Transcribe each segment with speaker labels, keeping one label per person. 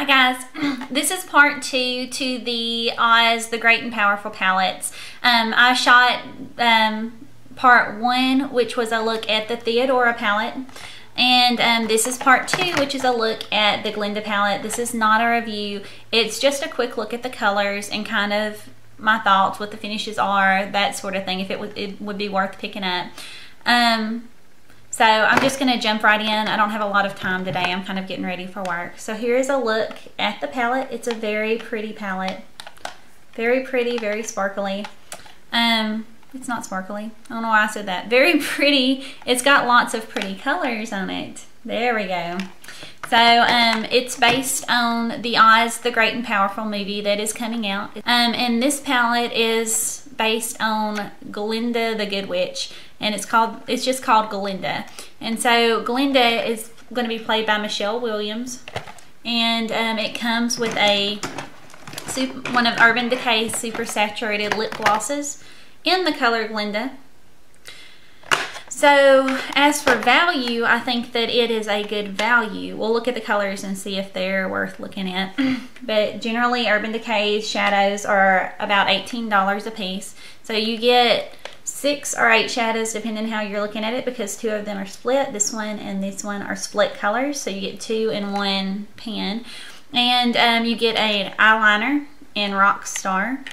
Speaker 1: Hi guys, this is part 2 to the Oz the Great and Powerful palettes. I shot part 1, which was a look at the Theodora palette, and this is part 2, which is a look at the Glenda palette. This is not a review, it's just a quick look at the colors and kind of my thoughts, what the finishes are, that sort of thing, if it would be worth picking up. So I'm just going to jump right in. I don't have a lot of time today. I'm kind of getting ready for work. So here is a look at the palette. It's a very pretty palette. Very pretty, very sparkly. It's not sparkly. I don't know why I said that. Very pretty. It's got lots of pretty colors on it. There we go. So it's based on the Oz the Great and Powerful movie that is coming out. And this palette is based on Glenda the Good Witch. And it's just called Glenda. And so Glenda is going to be played by Michelle Williams. And it comes with one of Urban Decay's super saturated lip glosses in the color Glenda. So as for value, I think that it is a good value. We'll look at the colors and see if they're worth looking at. But generally Urban Decay's shadows are about $18 a piece. So you get 6 or 8 shadows depending how you're looking at it, because 2 of them are split. This one and this one are split colors, so you get 2 in one pan. And you get an eyeliner in Rockstar,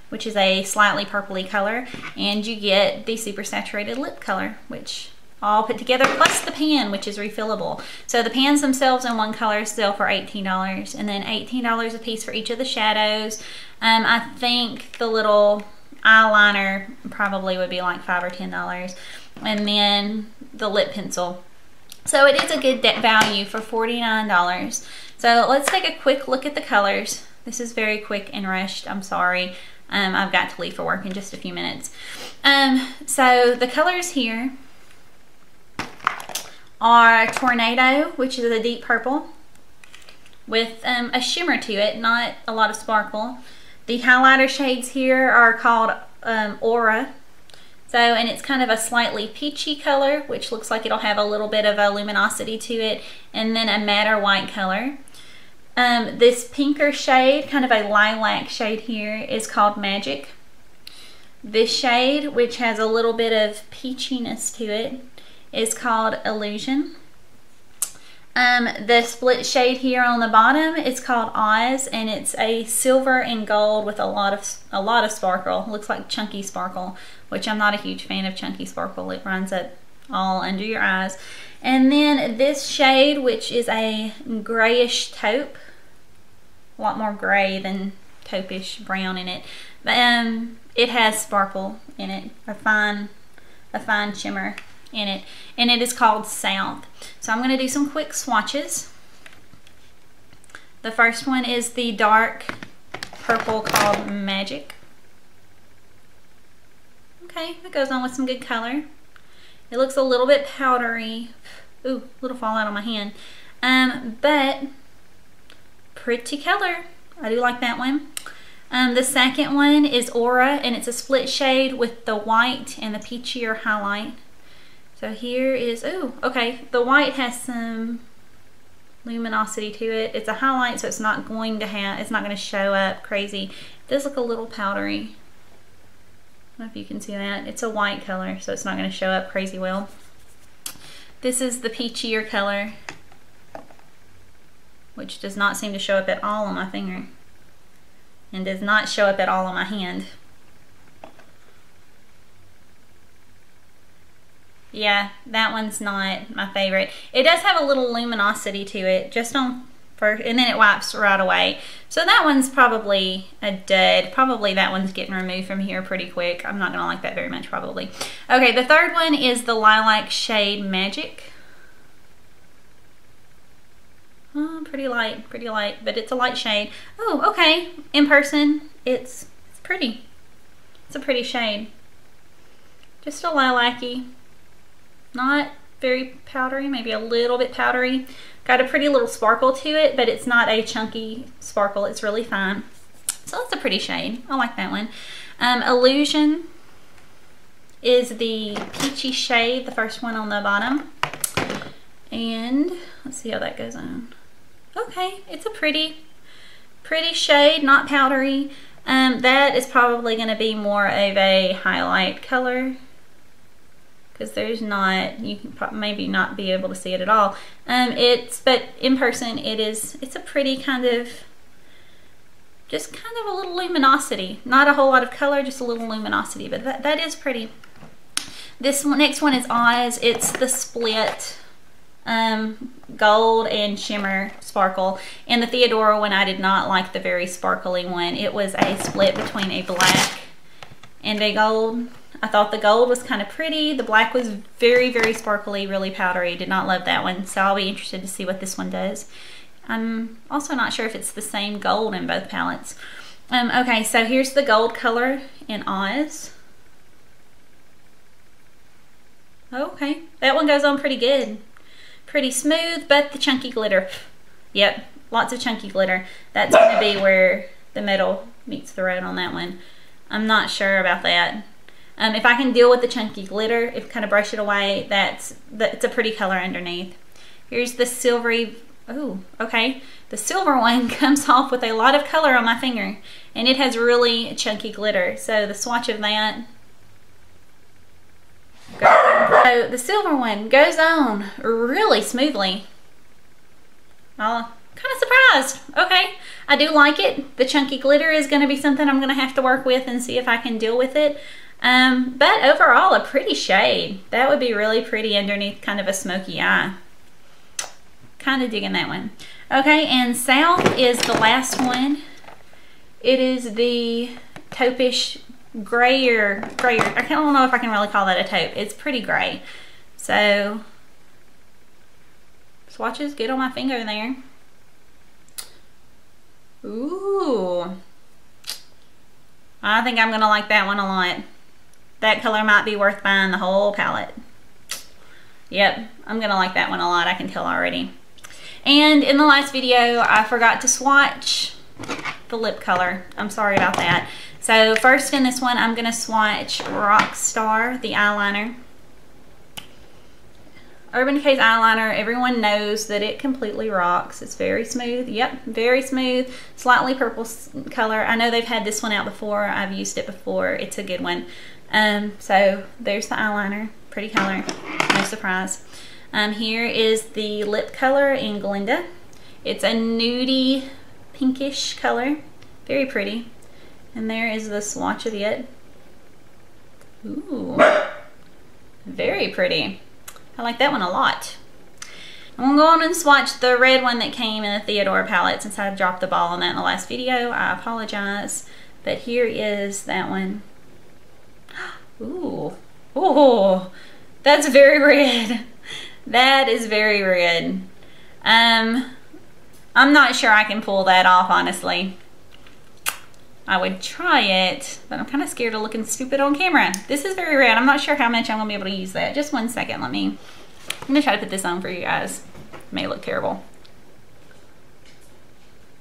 Speaker 1: which is a slightly purpley color, and you get the super saturated lip color, which all put together, plus the pan, which is refillable. So the pans themselves in one color sell for $18, and then $18 a piece for each of the shadows. I think the little eyeliner probably would be like $5 or $10, and then the lip pencil. So it is a good value for $49. So let's take a quick look at the colors. This is very quick and rushed, I'm sorry. I've got to leave for work in just a few minutes. So the colors here are Tornado, which is a deep purple with a shimmer to it, not a lot of sparkle. The highlighter shades here are called Aura. So, and it's kind of a slightly peachy color, which looks like it'll have a little bit of a luminosity to it, and then a matter white color. This pinker shade, kind of a lilac shade here, is called Magic. This shade, which has a little bit of peachiness to it, is called Illusion. The split shade here on the bottom is called Oz, and it's a silver and gold with a lot of sparkle. It looks like chunky sparkle, which I'm not a huge fan of chunky sparkle. It runs up all under your eyes. And then this shade, which is a grayish taupe, a lot more gray than taupe-ish brown in it. It has sparkle in it, a fine shimmer in it, and it is called South. So I'm going to do some quick swatches. The first one is the dark purple called Magic. Okay, it goes on with some good color. It looks a little bit powdery. Ooh, a little fallout on my hand. But pretty color. I do like that one. The second one is Aura, and it's a split shade with the white and the peachier highlight. So here is, oh, okay, the white has some luminosity to it. It's a highlight, so it's not going to show up crazy. It does look a little powdery. I don't know if you can see that. It's a white color, so it's not going to show up crazy well. This is the peachier color, which does not seem to show up at all on my finger, and does not show up at all on my hand. Yeah, that one's not my favorite. It does have a little luminosity to it, just on first, and then it wipes right away. So that one's probably a dud. Probably that one's getting removed from here pretty quick. I'm not gonna like that very much, probably. Okay, the third one is the lilac shade Magic. Oh, pretty light, but it's a light shade. Oh, okay, in person, it's pretty. It's a pretty shade. Just a lilac-y. Not very powdery, maybe a little bit powdery. Got a pretty little sparkle to it, but it's not a chunky sparkle. It's really fine. So that's a pretty shade. I like that one. Illusion is the peachy shade, the first one on the bottom. And let's see how that goes on. Okay, it's a pretty shade, not powdery. That is probably going to be more of a highlight color, because there's not, you can maybe not be able to see it at all. But in person it's a pretty kind of, just kind of a little luminosity. Not a whole lot of color, just a little luminosity, but that is pretty. This one, next one is Oz. It's the split gold and shimmer sparkle. And the Theodora one, I did not like the very sparkly one. It was a split between a black and a gold. I thought the gold was kind of pretty. The black was very, very sparkly, really powdery. Did not love that one. So I'll be interested to see what this one does. I'm also not sure if it's the same gold in both palettes. Okay, so here's the gold color in Oz. Okay, that one goes on pretty good. Pretty smooth, but the chunky glitter. Yep, lots of chunky glitter. That's going to be where the metal meets the road on that one. I'm not sure about that. If I can deal with the chunky glitter, if kind of brush it away, it's a pretty color underneath. Here's the silvery, oh, okay. The silver one comes off with a lot of color on my finger, and it has really chunky glitter. So the swatch of that, so the silver one goes on really smoothly. I'm kind of surprised. Okay, I do like it. The chunky glitter is going to be something I'm going to have to work with and see if I can deal with it. But overall, a pretty shade. That would be really pretty underneath kind of a smoky eye. Kind of digging that one. Okay, and South is the last one. It is the taupish grayer. I don't know if I can really call that a taupe. It's pretty gray. So, swatches, get on my finger there. Ooh. I think I'm gonna like that one a lot. That color might be worth buying the whole palette. Yep, I'm gonna like that one a lot, I can tell already. And in the last video, I forgot to swatch the lip color. I'm sorry about that. So first in this one, I'm gonna swatch Rockstar, the eyeliner. Urban Decay's eyeliner, everyone knows that it completely rocks. It's very smooth. Yep, very smooth. Slightly purple color. I know they've had this one out before. I've used it before. It's a good one. So there's the eyeliner. Pretty color. No surprise. Here is the lip color in Glenda. It's a nudie pinkish color. Very pretty. And there is the swatch of it. Ooh. Very pretty. I like that one a lot. I'm gonna go on and swatch the red one that came in the Theodora palette since I dropped the ball on that in the last video. I apologize. But here is that one. Ooh. Ooh. That's very red. That is very red. I'm not sure I can pull that off, honestly. I would try it, but I'm kind of scared of looking stupid on camera. This is very red. I'm not sure how much I'm going to be able to use that. Just one second. I'm going to try to put this on for you guys. It may look terrible.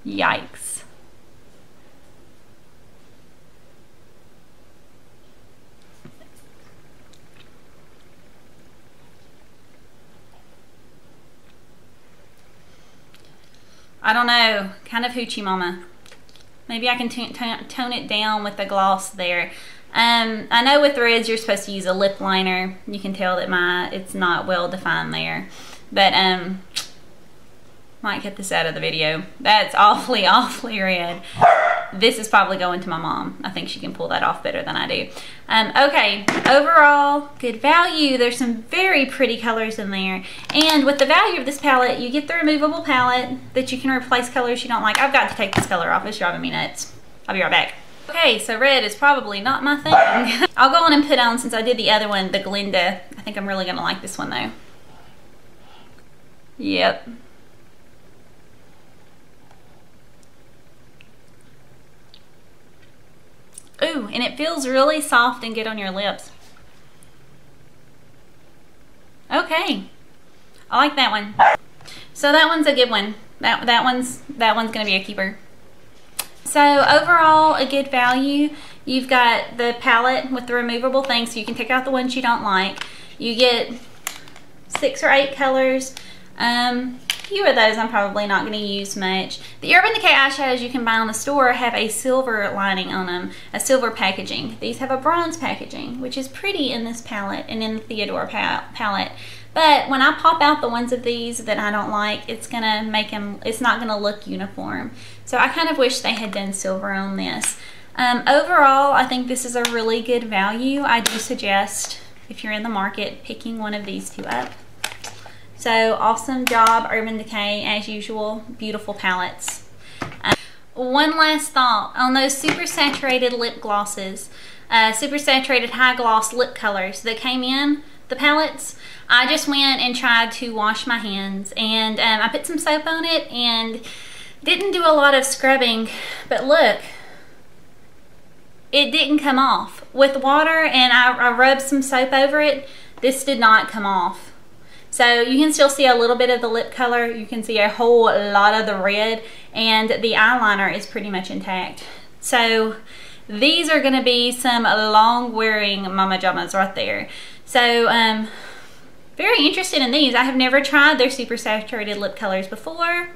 Speaker 1: Yikes. I don't know. Kind of hoochie mama. Maybe I can tone it down with the gloss there. I know with reds you're supposed to use a lip liner. You can tell that it's not well defined there. But might get this out of the video. That's awfully, awfully red. This is probably going to my mom. I think she can pull that off better than I do. Okay, overall, good value. There's some very pretty colors in there. And with the value of this palette, you get the removable palette that you can replace colors you don't like. I've got to take this color off. It's driving me nuts. I'll be right back. Okay, so red is probably not my thing. I'll go on and put on, since I did the other one, the Glenda. I think I'm really going to like this one, though. Yep. Ooh, and it feels really soft and good on your lips. Okay, I like that one. So that one's a good one. That one's gonna be a keeper. So overall, a good value. You've got the palette with the removable things, so you can take out the ones you don't like. You get 6 or 8 colors. few of those I'm probably not going to use much. The Urban Decay eyeshadows you can buy in the store have a silver lining on them, a silver packaging. These have a bronze packaging, which is pretty in this palette and in the Theodore palette. But when I pop out the ones of these that I don't like, it's gonna make them, it's not gonna look uniform. So I kind of wish they had done silver on this. Overall, I think this is a really good value. I do suggest, if you're in the market, picking one of these two up. So awesome job, Urban Decay, as usual. Beautiful palettes. One last thought on those super saturated lip glosses, super saturated high gloss lip colors that came in the palettes. I just went and tried to wash my hands, and I put some soap on it and didn't do a lot of scrubbing, but look, it didn't come off. With water and I rubbed some soap over it, this did not come off. So you can still see a little bit of the lip color, you can see a whole lot of the red, and the eyeliner is pretty much intact. So these are gonna be some long wearing mama jammas right there. So very interested in these. I have never tried their super saturated lip colors before.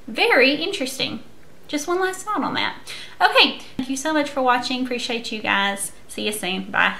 Speaker 1: Very interesting. Just one last thought on that. Okay, thank you so much for watching. Appreciate you guys. See you soon. Bye.